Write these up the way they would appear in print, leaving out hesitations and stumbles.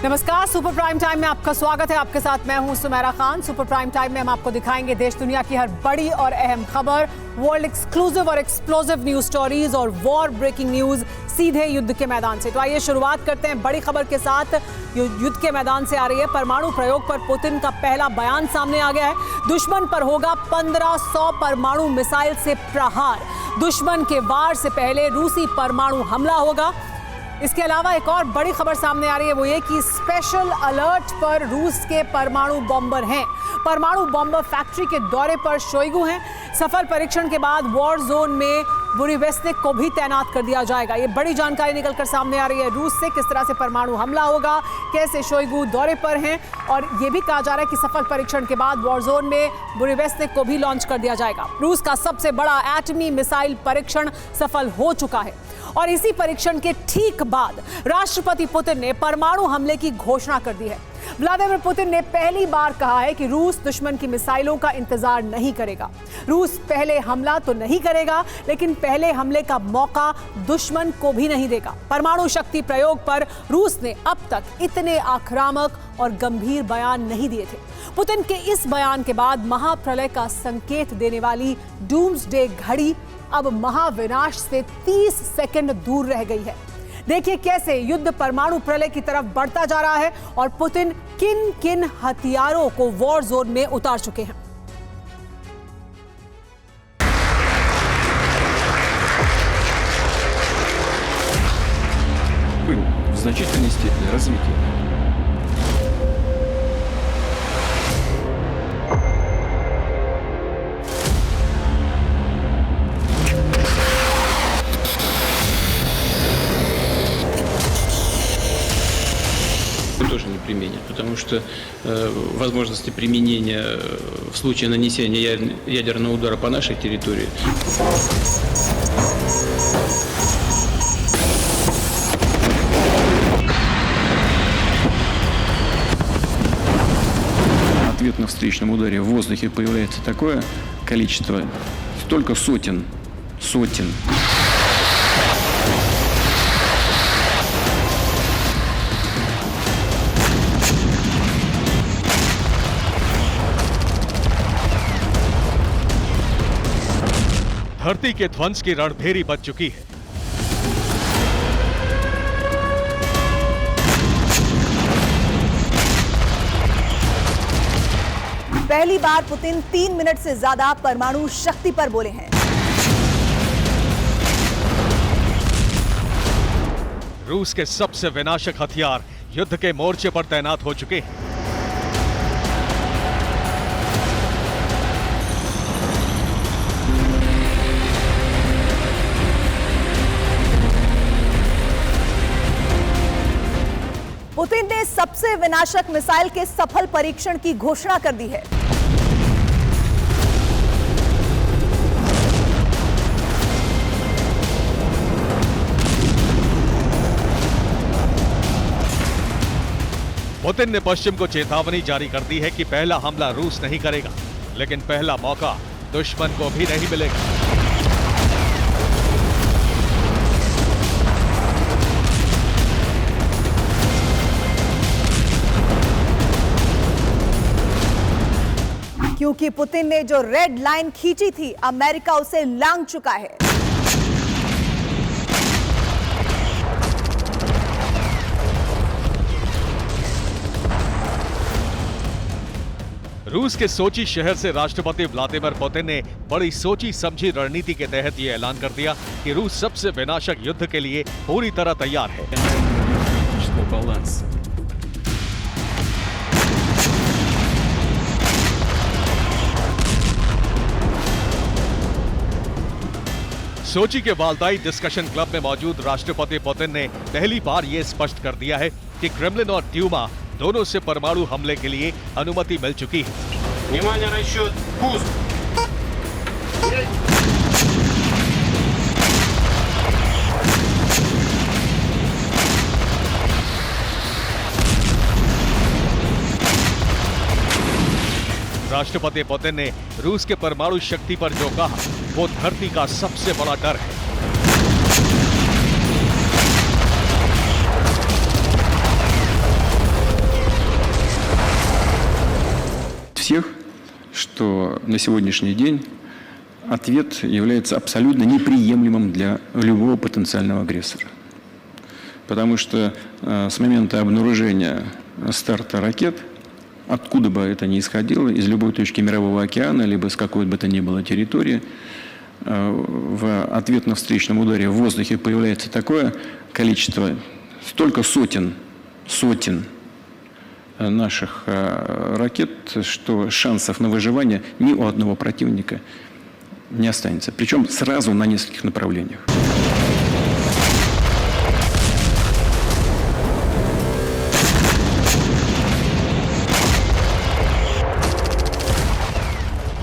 नमस्कार, super prime time में आपका स्वागत है। आपके साथ मैं हूं Sumera Khan. Super prime time में हम आपको दिखाएंगे देश दुनिया की हर बड़ी और अहम खबर, वर्ल्ड एक्सक्लूसिव और एक्सप्लोसिव न्यूज स्टोरीज और वॉर ब्रेकिंग न्यूज सीधे युद्ध के मैदान से। तो आइए शुरुआत करते हैं बड़ी खबर के साथ। युद्ध के मैदान से आ रही है परमाणु प्रयोग पर पुतिन का पहला बयान सामने आ गया है। दुश्मन पर होगा 1500 परमाणु मिसाइल से प्रहार। दुश्मन के वार से पहले रूसी परमाणु हमला होगा। इसके अलावा एक और बड़ी खबर सामने आ रही है, वो ये कि स्पेशल अलर्ट पर रूस के परमाणु बॉम्बर हैं। परमाणु बॉम्बर फैक्ट्री के दौरे पर शोइगु हैं। सफल परीक्षण के बाद वॉर जोन में बुरिवेस्निक को भी तैनात कर दिया जाएगा। ये बड़ी जानकारी निकलकर सामने आ रही है। रूस से किस तरह से परमाणु हमला होगा, कैसे शोइगु दौरे पर हैं, और ये भी कहा जा रहा है कि सफल परीक्षण के बाद वॉर जोन में बुरिवेस्निक को भी लॉन्च कर दिया जाएगा। रूस का सबसे बड़ा एटमी मिसाइल परीक्षण सफल हो चुका है और इसी परीक्षण के ठीक बाद राष्ट्रपति पुतिन ने परमाणु हमले की घोषणा कर दी है। व्लादिमीर पुतिन ने पहली बार कहा है कि रूस दुश्मन की मिसाइलों का इंतजार नहीं करेगा। रूस पहले हमला तो नहीं करेगा, लेकिन पहले हमले का मौका दुश्मन को भी नहीं देगा। परमाणु शक्ति प्रयोग पर रूस ने अब तक इतने आक्रामक और गंभीर बयान नहीं दिए थे। पुतिन के इस बयान के बाद महाप्रलय का संकेत देने वाली डूम्सडे घड़ी अब महाविनाश से 30 सेकंड दूर रह गई है। देखिए कैसे युद्ध परमाणु प्रलय की तरफ बढ़ता जा रहा है और पुतिन किन किन हथियारों को वॉर जोन में उतार चुके हैं। В значительной степени развитие. Тоже не применят, потому что возможности применения в случае нанесения ядерного удара по нашей территории в ответно-встречном ударе в воздухе появляется такое количество, столько сотен. धरती के ध्वंस की रणभेरी बच चुकी है। पहली बार पुतिन 3 मिनट से ज्यादा परमाणु शक्ति पर बोले हैं। रूस के सबसे विनाशक हथियार युद्ध के मोर्चे पर तैनात हो चुके हैं। पुतिन ने सबसे विनाशक मिसाइल के सफल परीक्षण की घोषणा कर दी है। पुतिन ने पश्चिम को चेतावनी जारी कर दी है कि पहला हमला रूस नहीं करेगा, लेकिन पहला मौका दुश्मन को भी नहीं मिलेगा। क्योंकि पुतिन ने जो रेड लाइन खींची थी, अमेरिका उसे लांघ चुका है। रूस के सोची शहर से राष्ट्रपति व्लादिमीर पुतिन ने बड़ी सोची समझी रणनीति के तहत यह ऐलान कर दिया कि रूस सबसे विनाशक युद्ध के लिए पूरी तरह तैयार है। सोची के वालदाई डिस्कशन क्लब में मौजूद राष्ट्रपति पुतिन ने पहली बार यह स्पष्ट कर दिया है कि क्रेमलिन और ड्यूमा दोनों से परमाणु हमले के लिए अनुमति मिल चुकी है। राष्ट्रपति पुतिन ने रूस के परमाणु शक्ति पर जो कहा, वो धरती का सबसे बड़ा डर है। всех, что на сегодняшний день ответ является абсолютно неприемлемым для любого потенциального агрессора. Потому что с момента обнаружения старта ракет, откуда бы это ни исходило, из любой точки Мирового океана, либо с какой бы то ни было территории, в ответно-встречном ударе в воздухе появляется такое количество, столько сотен наших ракет, что шансов на выживание ни у одного противника не останется. Причем сразу на нескольких направлениях.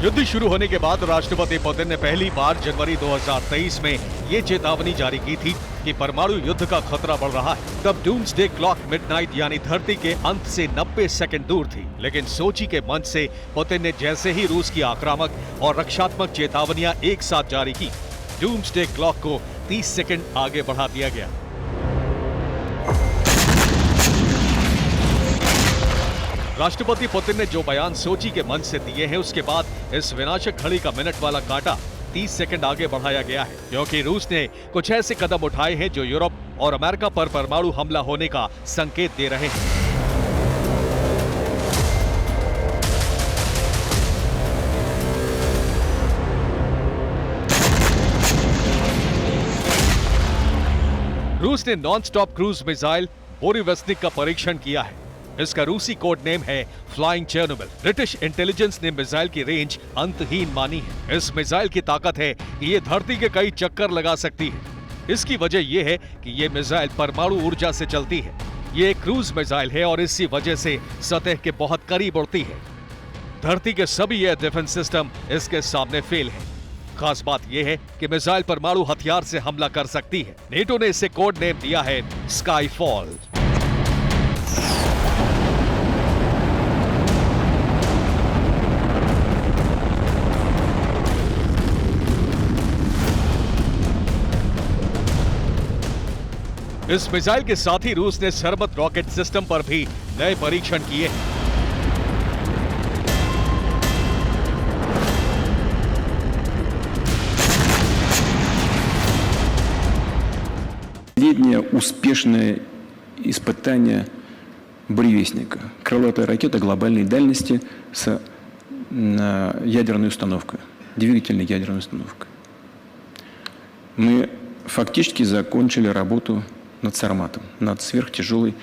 युद्ध शुरू होने के बाद राष्ट्रपति पुतिन ने पहली बार जनवरी 2023 में ये चेतावनी जारी की थी कि परमाणु युद्ध का खतरा बढ़ रहा है। तब डूम्सडे क्लॉक मिडनाइट यानी धरती के अंत से 90 सेकंड दूर थी। लेकिन सोची के मंच से पुतिन ने जैसे ही रूस की आक्रामक और रक्षात्मक चेतावनियां एक साथ जारी की, डूम्सडे क्लॉक को 30 सेकंड आगे बढ़ा दिया गया। राष्ट्रपति पुतिन ने जो बयान सोची के मंच से दिए हैं, उसके बाद इस विनाशक घड़ी का मिनट वाला कांटा 30 सेकंड आगे बढ़ाया गया है, क्योंकि रूस ने कुछ ऐसे कदम उठाए हैं जो यूरोप और अमेरिका पर परमाणु हमला होने का संकेत दे रहे हैं। रूस ने नॉन स्टॉप क्रूज मिसाइल बोरिवेस्निक का परीक्षण किया है। इसका रूसी कोड नेम है फ्लाइंग चेर्नोबिल। ब्रिटिश इंटेलिजेंस ने मिसाइल की रेंज अंतहीन मानी है। इस मिसाइल की ताकत है कि ये धरती के कई चक्कर लगा सकती है। इसकी वजह यह है कि ये मिसाइल परमाणु ऊर्जा से चलती है। ये एक क्रूज मिसाइल है और इसी वजह से सतह के बहुत करीब उड़ती है। धरती के सभी एयर डिफेंस सिस्टम इसके सामने फेल है। खास बात यह है कि मिसाइल परमाणु हथियार से हमला कर सकती है। नेटो ने इसे कोड नेम दिया है स्काईफॉल। इस मिसाइल के साथ ही रूस ने सरमत रॉकेट सिस्टम पर भी नए परीक्षण किए हैं। Последнее успешное испытание «Буревестника». Крылатая ракета глобальной дальности с ядерной установкой, двигательной ядерной установкой. Мы фактически закончили работу над «Сарматом», над сверхтяжелой.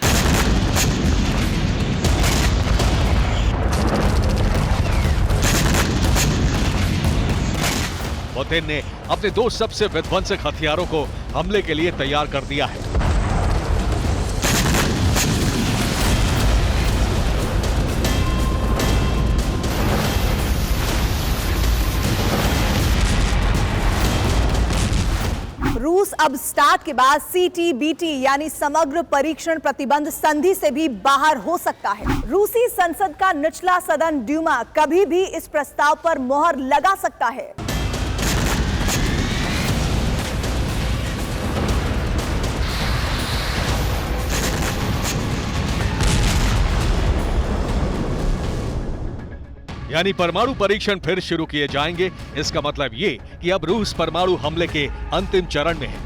पुतिन ने अपने दो सबसे विध्वंसक हथियारों को हमले के लिए तैयार कर दिया है। रूस अब स्टार्ट के बाद CTBT यानी समग्र परीक्षण प्रतिबंध संधि से भी बाहर हो सकता है। रूसी संसद का निचला सदन ड्यूमा कभी भी इस प्रस्ताव पर मोहर लगा सकता है। यानी परमाणु परीक्षण फिर शुरू किए जाएंगे। इसका मतलब ये कि अब रूस परमाणु हमले के अंतिम चरण में है।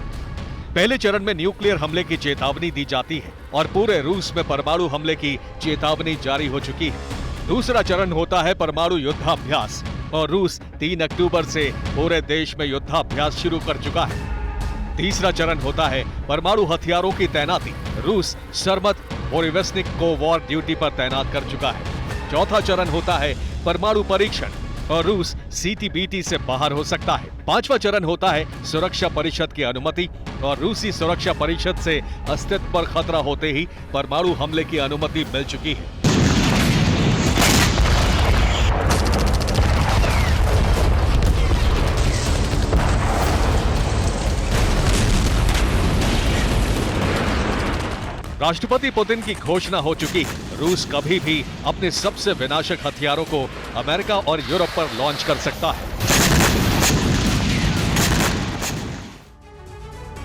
पहले चरण में न्यूक्लियर हमले की चेतावनी दी जाती है और पूरे रूस में परमाणु हमले की चेतावनी जारी हो चुकी है। दूसरा चरण होता है परमाणु युद्धाभ्यास और रूस 3 अक्टूबर से पूरे देश में युद्धाभ्यास शुरू कर चुका है। तीसरा चरण होता है परमाणु हथियारों की तैनाती। रूस सरमत बोरिवेस्निक को वॉर ड्यूटी पर तैनात कर चुका है। चौथा चरण होता है परमाणु परीक्षण और रूस CTBT से बाहर हो सकता है। पांचवा चरण होता है सुरक्षा परिषद की अनुमति और रूसी सुरक्षा परिषद से अस्तित्व पर खतरा होते ही परमाणु हमले की अनुमति मिल चुकी है। राष्ट्रपति पुतिन की घोषणा हो चुकी है। रूस कभी भी अपने सबसे विनाशक हथियारों को अमेरिका और यूरोप पर लॉन्च कर सकता है।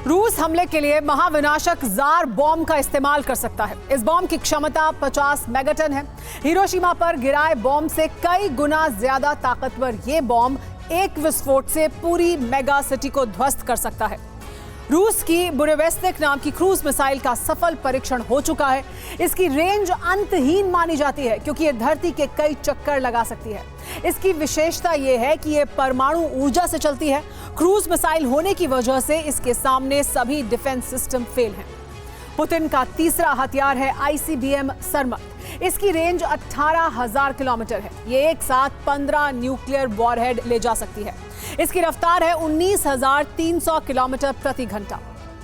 रूस हमले के लिए महाविनाशक जार बॉम्ब का इस्तेमाल कर सकता है। इस बॉम्ब की क्षमता 50 मेगाटन है। हिरोशिमा पर गिराए बॉम्ब से कई गुना ज्यादा ताकतवर ये बॉम्ब एक विस्फोट से पूरी मेगा सिटी को ध्वस्त कर सकता है। रूस की बुरेवेस्तिक नाम की क्रूज मिसाइल का सफल परीक्षण हो चुका है। इसकी रेंज अंतहीन मानी जाती है क्योंकि यह धरती के कई चक्कर लगा सकती है। इसकी विशेषता यह है कि यह परमाणु ऊर्जा से चलती है। क्रूज मिसाइल होने की वजह से इसके सामने सभी डिफेंस सिस्टम फेल हैं। पुतिन का तीसरा हथियार है ICBM सरमत। इसकी रेंज 18,000 किलोमीटर है। यह एक साथ 15 न्यूक्लियर वॉरहेड ले जा सकती है। इसकी रफ्तार है 19,300 किलोमीटर प्रति घंटा।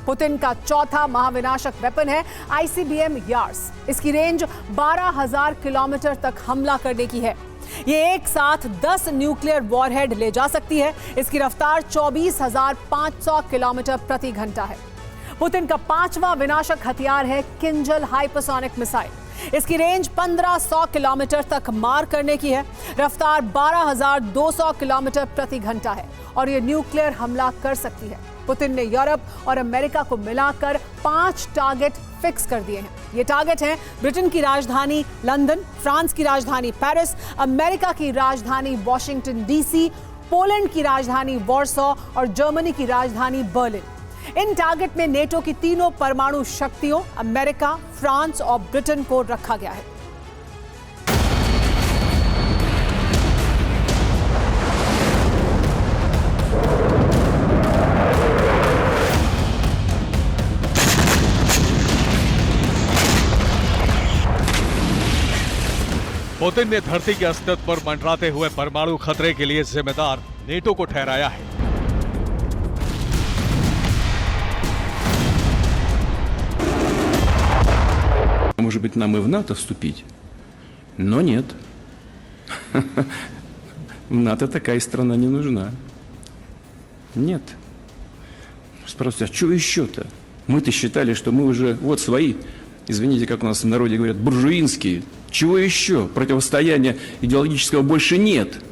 पुतिन का चौथा महाविनाशक वेपन है ICBM यार्स। इसकी रेंज 12,000 किलोमीटर तक हमला करने की है। यह एक साथ 10 न्यूक्लियर वॉरहेड ले जा सकती है। इसकी रफ्तार 24,500 किलोमीटर प्रति घंटा है। पुतिन का पांचवा विनाशक हथियार है किंजल हाइपरसोनिक मिसाइल। इसकी रेंज 1500 किलोमीटर तक मार करने की है। रफ्तार 12,200 किलोमीटर प्रति घंटा है और यह न्यूक्लियर हमला कर सकती है। पुतिन ने यूरोप और अमेरिका को मिलाकर 5 टारगेट फिक्स कर दिए हैं। ये टारगेट हैं ब्रिटेन की राजधानी लंदन, फ्रांस की राजधानी पेरिस, अमेरिका की राजधानी वॉशिंगटन DC, पोलैंड की राजधानी वॉर्सो और जर्मनी की राजधानी बर्लिन। इन टारगेट में नेटो की तीनों परमाणु शक्तियों अमेरिका, फ्रांस और ब्रिटेन को रखा गया है। पुतिन ने धरती के अस्तित्व पर मंडराते हुए परमाणु खतरे के लिए जिम्मेदार नेटो को ठहराया है। Может быть, нам и в НАТО вступить? Но нет. В НАТО такая страна не нужна. Нет. Спросите, а что еще-то? Мы-то считали, что мы уже вот свои, извините, как у нас в народе говорят, буржуинские. Чего еще? Противостояния идеологического больше нет.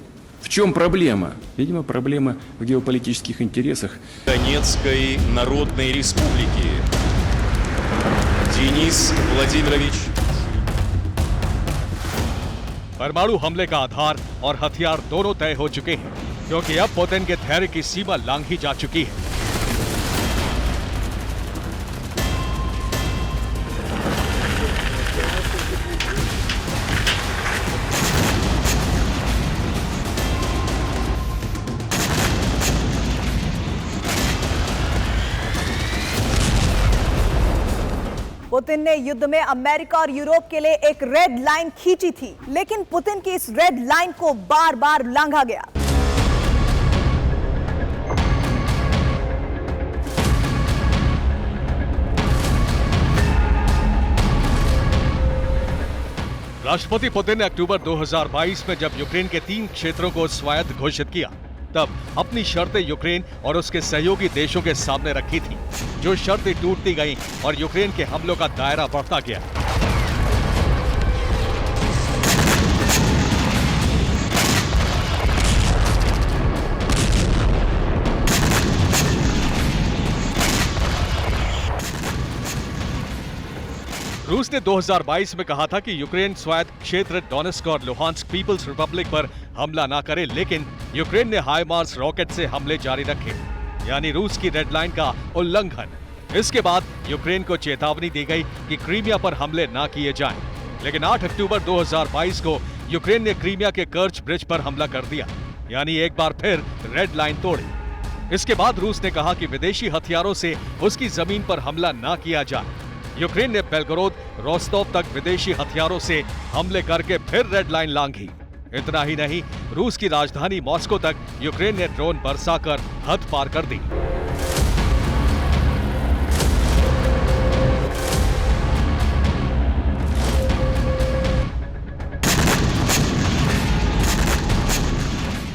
В чем проблема? Видимо, проблема в геополитических интересах. Донецкой Народной Республики. Денис Владимирович. परमाणु हमले का आधार और हथियार दोनों तय हो चुके हैं क्योंकि अब पुतिन के धैर्य की सीमा लांघी जा चुकी है। पुतिन ने युद्ध में अमेरिका और यूरोप के लिए एक रेड लाइन खींची थी, लेकिन पुतिन की इस रेड लाइन को बार बार लांघा गया। राष्ट्रपति पुतिन ने अक्टूबर 2022 में जब यूक्रेन के 3 क्षेत्रों को स्वायत्त घोषित किया, तब अपनी शर्तें यूक्रेन और उसके सहयोगी देशों के सामने रखी थी। जो शर्तें टूटती गईं और यूक्रेन के हमलों का दायरा बढ़ता गया। रूस ने 2022 में कहा था कि यूक्रेन स्वायत्त क्षेत्र डोनेस्क और लुहांस्क पीपल्स रिपब्लिक पर हमला ना करे, लेकिन यूक्रेन ने हाइमार्स रॉकेट से हमले जारी रखे, यानी रूस की रेड लाइन का उल्लंघन। इसके बाद यूक्रेन को चेतावनी दी गई कि क्रीमिया पर हमले ना किए जाएं, लेकिन 8 अक्टूबर 2022 को यूक्रेन ने क्रीमिया के कर्च ब्रिज पर हमला कर दिया, यानी एक बार फिर रेड लाइन तोड़ी। इसके बाद रूस ने कहा कि विदेशी हथियारों से उसकी जमीन पर हमला ना किया जाए। यूक्रेन ने बेलगोरोद, रोस्टोव तक विदेशी हथियारों से हमले करके फिर रेड लाइन लांघी। इतना ही नहीं, रूस की राजधानी मॉस्को तक यूक्रेन ने ड्रोन बरसाकर हद पार कर दी।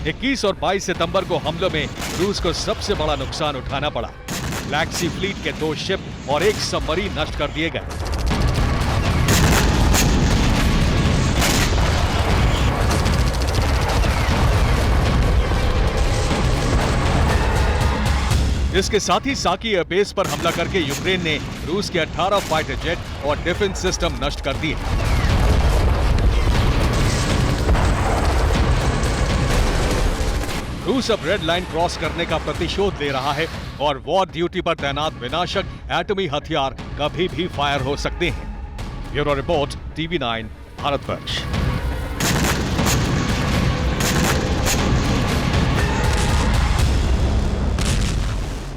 इक्कीस और 22 सितंबर को हमलों में रूस को सबसे बड़ा नुकसान उठाना पड़ा। ब्लैक सी फ्लीट के 2 शिप और 1 सबमरीन नष्ट कर दिए गए। इसके साथ ही साकी एयरबेस पर हमला करके यूक्रेन ने रूस के 18 फाइटर जेट और डिफेंस सिस्टम नष्ट कर दिए। रूस अब रेड लाइन क्रॉस करने का प्रतिशोध ले रहा है और वॉर ड्यूटी पर तैनात विनाशक एटमी हथियार कभी भी फायर हो सकते हैं। Bureau report, TV9, Bharatvarsh.